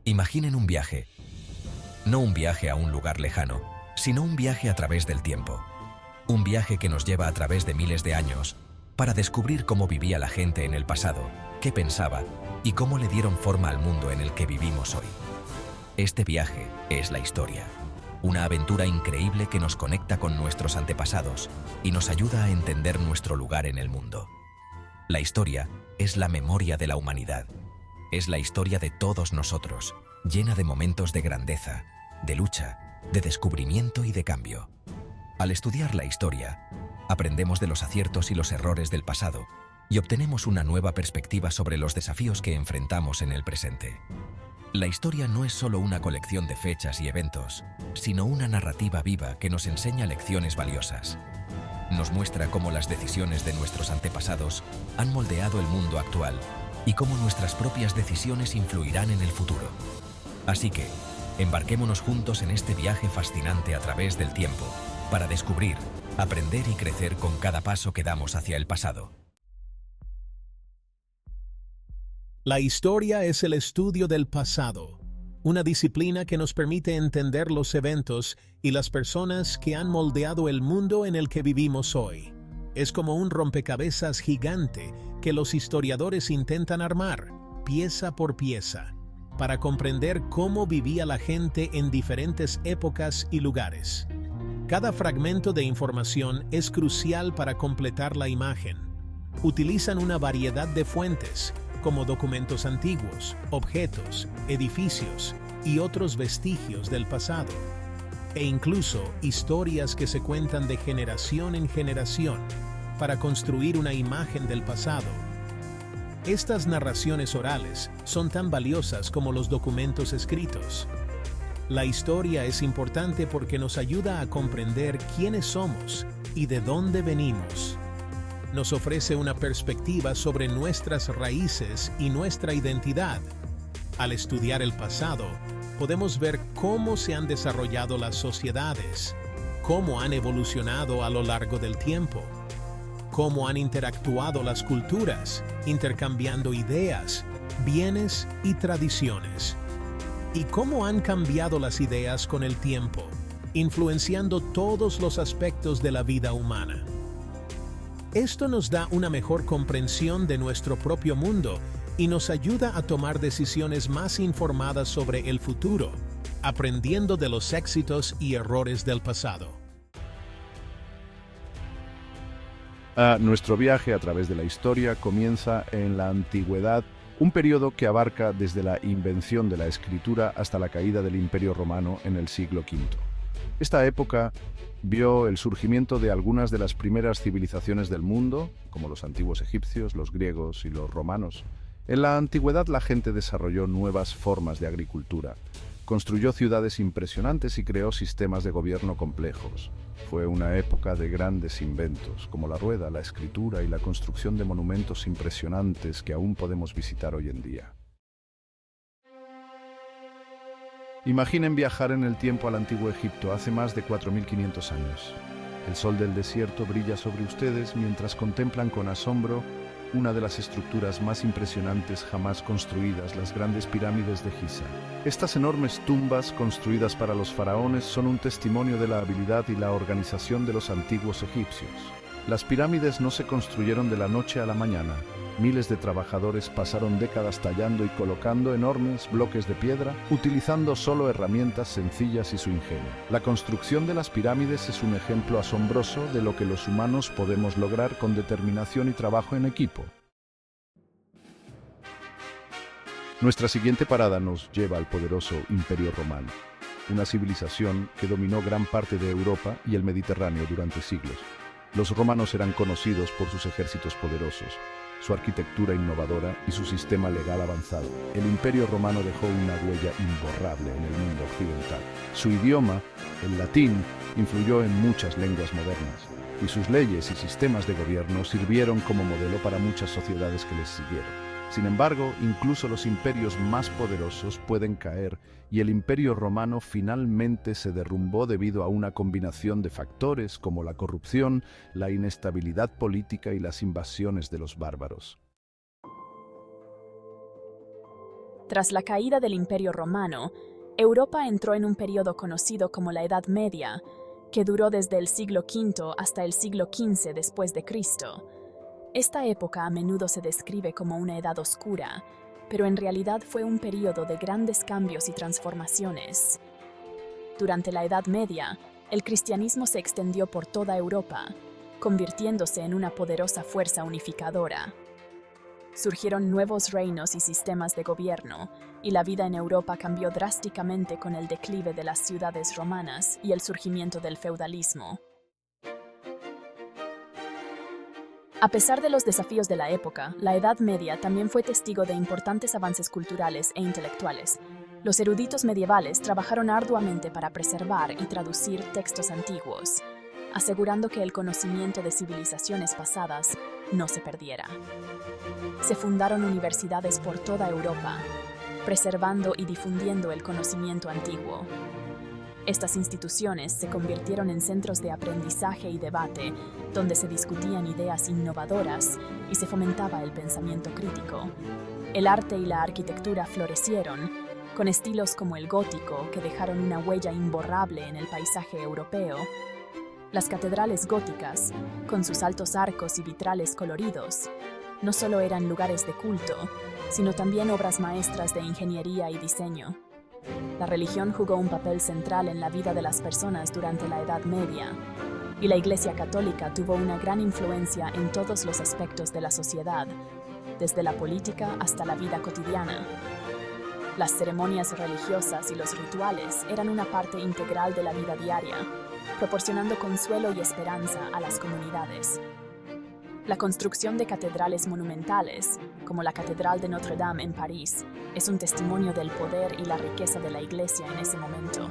Imaginen un viaje. No un viaje a un lugar lejano, sino un viaje a través del tiempo. Un viaje que nos lleva a través de miles de años para descubrir cómo vivía la gente en el pasado, qué pensaba y cómo le dieron forma al mundo en el que vivimos hoy. Este viaje es la historia. Una aventura increíble que nos conecta con nuestros antepasados y nos ayuda a entender nuestro lugar en el mundo. La historia es la memoria de la humanidad. Es la historia de todos nosotros, llena de momentos de grandeza, de lucha, de descubrimiento y de cambio. Al estudiar la historia, aprendemos de los aciertos y los errores del pasado y obtenemos una nueva perspectiva sobre los desafíos que enfrentamos en el presente. La historia no es solo una colección de fechas y eventos, sino una narrativa viva que nos enseña lecciones valiosas. Nos muestra cómo las decisiones de nuestros antepasados han moldeado el mundo actual y cómo nuestras propias decisiones influirán en el futuro. Así que, embarquémonos juntos en este viaje fascinante a través del tiempo, para descubrir, aprender y crecer con cada paso que damos hacia el pasado. La historia es el estudio del pasado, una disciplina que nos permite entender los eventos y las personas que han moldeado el mundo en el que vivimos hoy. Es como un rompecabezas gigante que los historiadores intentan armar, pieza por pieza, para comprender cómo vivía la gente en diferentes épocas y lugares. Cada fragmento de información es crucial para completar la imagen. Utilizan una variedad de fuentes, como documentos antiguos, objetos, edificios y otros vestigios del pasado, e incluso historias que se cuentan de generación en generación para construir una imagen del pasado. Estas narraciones orales son tan valiosas como los documentos escritos. La historia es importante porque nos ayuda a comprender quiénes somos y de dónde venimos. Nos ofrece una perspectiva sobre nuestras raíces y nuestra identidad. Al estudiar el pasado, podemos ver cómo se han desarrollado las sociedades, cómo han evolucionado a lo largo del tiempo, cómo han interactuado las culturas, intercambiando ideas, bienes y tradiciones, y cómo han cambiado las ideas con el tiempo, influenciando todos los aspectos de la vida humana. Esto nos da una mejor comprensión de nuestro propio mundo y nos ayuda a tomar decisiones más informadas sobre el futuro, aprendiendo de los éxitos y errores del pasado. Nuestro viaje a través de la historia comienza en la antigüedad, un periodo que abarca desde la invención de la escritura hasta la caída del Imperio Romano en el siglo V. Esta época vio el surgimiento de algunas de las primeras civilizaciones del mundo, como los antiguos egipcios, los griegos y los romanos. En la antigüedad la gente desarrolló nuevas formas de agricultura, construyó ciudades impresionantes y creó sistemas de gobierno complejos. Fue una época de grandes inventos, como la rueda, la escritura y la construcción de monumentos impresionantes que aún podemos visitar hoy en día. Imaginen viajar en el tiempo al antiguo Egipto hace más de 4500 años. El sol del desierto brilla sobre ustedes mientras contemplan con asombro una de las estructuras más impresionantes jamás construidas, las grandes pirámides de Giza. Estas enormes tumbas construidas para los faraones son un testimonio de la habilidad y la organización de los antiguos egipcios. Las pirámides no se construyeron de la noche a la mañana. Miles de trabajadores pasaron décadas tallando y colocando enormes bloques de piedra, utilizando solo herramientas sencillas y su ingenio. La construcción de las pirámides es un ejemplo asombroso de lo que los humanos podemos lograr con determinación y trabajo en equipo. Nuestra siguiente parada nos lleva al poderoso Imperio Romano, una civilización que dominó gran parte de Europa y el Mediterráneo durante siglos. Los romanos eran conocidos por sus ejércitos poderosos, su arquitectura innovadora y su sistema legal avanzado. El Imperio Romano dejó una huella imborrable en el mundo occidental. Su idioma, el latín, influyó en muchas lenguas modernas, y sus leyes y sistemas de gobierno sirvieron como modelo para muchas sociedades que les siguieron. Sin embargo, incluso los imperios más poderosos pueden caer, y el Imperio Romano finalmente se derrumbó debido a una combinación de factores como la corrupción, la inestabilidad política y las invasiones de los bárbaros. Tras la caída del Imperio Romano, Europa entró en un periodo conocido como la Edad Media, que duró desde el siglo V hasta el siglo XV después de Cristo. Esta época a menudo se describe como una edad oscura, pero en realidad fue un periodo de grandes cambios y transformaciones. Durante la Edad Media, el cristianismo se extendió por toda Europa, convirtiéndose en una poderosa fuerza unificadora. Surgieron nuevos reinos y sistemas de gobierno, y la vida en Europa cambió drásticamente con el declive de las ciudades romanas y el surgimiento del feudalismo. A pesar de los desafíos de la época, la Edad Media también fue testigo de importantes avances culturales e intelectuales. Los eruditos medievales trabajaron arduamente para preservar y traducir textos antiguos, asegurando que el conocimiento de civilizaciones pasadas no se perdiera. Se fundaron universidades por toda Europa, preservando y difundiendo el conocimiento antiguo. Estas instituciones se convirtieron en centros de aprendizaje y debate, donde se discutían ideas innovadoras y se fomentaba el pensamiento crítico. El arte y la arquitectura florecieron, con estilos como el gótico, que dejaron una huella imborrable en el paisaje europeo. Las catedrales góticas, con sus altos arcos y vitrales coloridos, no solo eran lugares de culto, sino también obras maestras de ingeniería y diseño. La religión jugó un papel central en la vida de las personas durante la Edad Media, y la Iglesia Católica tuvo una gran influencia en todos los aspectos de la sociedad, desde la política hasta la vida cotidiana. Las ceremonias religiosas y los rituales eran una parte integral de la vida diaria, proporcionando consuelo y esperanza a las comunidades. La construcción de catedrales monumentales, como la Catedral de Notre Dame en París, es un testimonio del poder y la riqueza de la Iglesia en ese momento.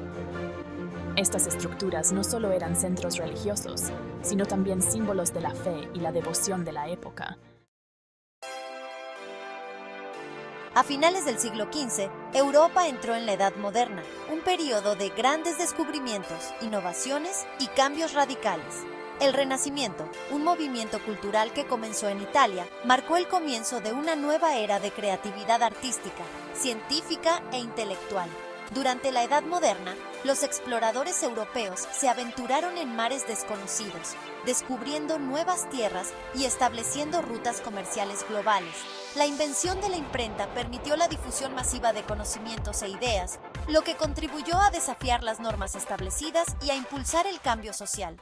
Estas estructuras no solo eran centros religiosos, sino también símbolos de la fe y la devoción de la época. A finales del siglo XV, Europa entró en la Edad Moderna, un periodo de grandes descubrimientos, innovaciones y cambios radicales. El Renacimiento, un movimiento cultural que comenzó en Italia, marcó el comienzo de una nueva era de creatividad artística, científica e intelectual. Durante la Edad Moderna, los exploradores europeos se aventuraron en mares desconocidos, descubriendo nuevas tierras y estableciendo rutas comerciales globales. La invención de la imprenta permitió la difusión masiva de conocimientos e ideas, lo que contribuyó a desafiar las normas establecidas y a impulsar el cambio social.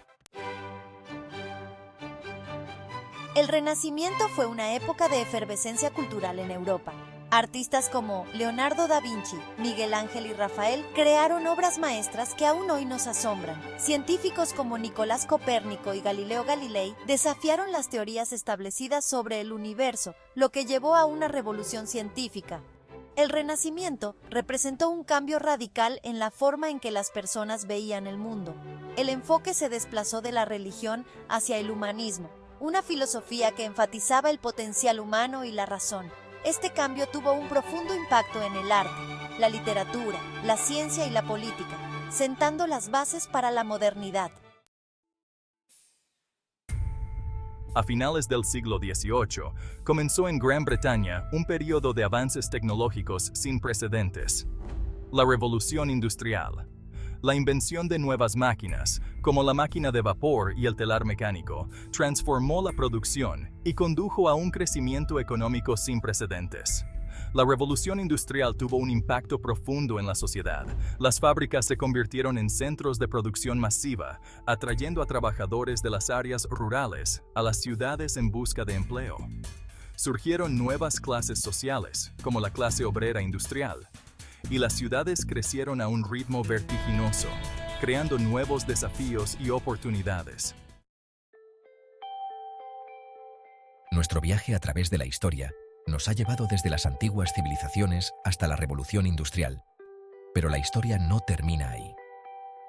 El Renacimiento fue una época de efervescencia cultural en Europa. Artistas como Leonardo da Vinci, Miguel Ángel y Rafael crearon obras maestras que aún hoy nos asombran. Científicos como Nicolás Copérnico y Galileo Galilei desafiaron las teorías establecidas sobre el universo, lo que llevó a una revolución científica. El Renacimiento representó un cambio radical en la forma en que las personas veían el mundo. El enfoque se desplazó de la religión hacia el humanismo, una filosofía que enfatizaba el potencial humano y la razón. Este cambio tuvo un profundo impacto en el arte, la literatura, la ciencia y la política, sentando las bases para la modernidad. A finales del siglo XVIII, comenzó en Gran Bretaña un periodo de avances tecnológicos sin precedentes. La Revolución Industrial. La invención de nuevas máquinas, como la máquina de vapor y el telar mecánico, transformó la producción y condujo a un crecimiento económico sin precedentes. La revolución industrial tuvo un impacto profundo en la sociedad. Las fábricas se convirtieron en centros de producción masiva, atrayendo a trabajadores de las áreas rurales a las ciudades en busca de empleo. Surgieron nuevas clases sociales, como la clase obrera industrial, y las ciudades crecieron a un ritmo vertiginoso, creando nuevos desafíos y oportunidades. Nuestro viaje a través de la historia nos ha llevado desde las antiguas civilizaciones hasta la revolución industrial. Pero la historia no termina ahí.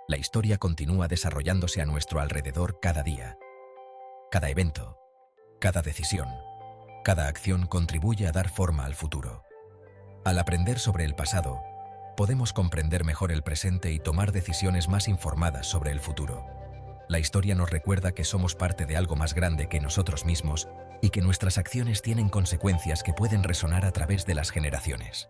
La historia continúa desarrollándose a nuestro alrededor cada día. Cada evento, cada decisión, cada acción contribuye a dar forma al futuro. Al aprender sobre el pasado, podemos comprender mejor el presente y tomar decisiones más informadas sobre el futuro. La historia nos recuerda que somos parte de algo más grande que nosotros mismos y que nuestras acciones tienen consecuencias que pueden resonar a través de las generaciones.